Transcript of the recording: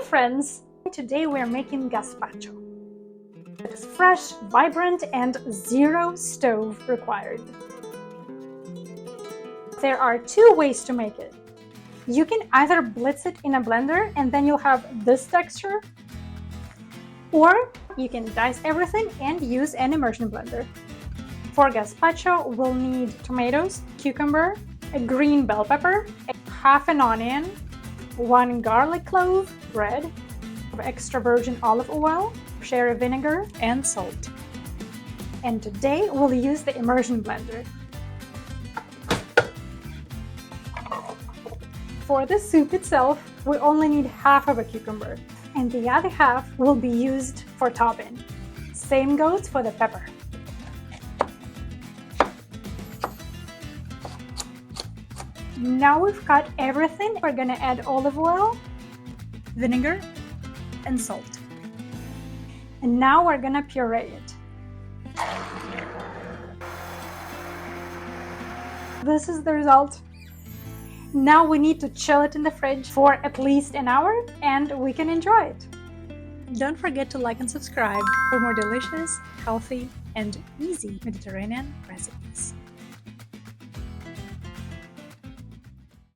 friends! Today we're making gazpacho. It is fresh, vibrant, and zero stove required. There are two ways to make it. You can either blitz it in a blender and then you'll have this texture, or you can dice everything and use an immersion blender. For gazpacho, we'll need tomatoes, cucumber, a green bell pepper, half an onion, 1 garlic clove, bread, extra virgin olive oil, sherry vinegar, and salt. And today we'll use the immersion blender. For the soup itself, we only need half of a cucumber, and the other half will be used for topping. Same goes for the pepper. Now we've cut everything, we're gonna add olive oil, vinegar, and salt. And now we're gonna puree it. This is the result. Now we need to chill it in the fridge for at least an hour and we can enjoy it. Don't forget to like and subscribe for more delicious, healthy, and easy Mediterranean recipes.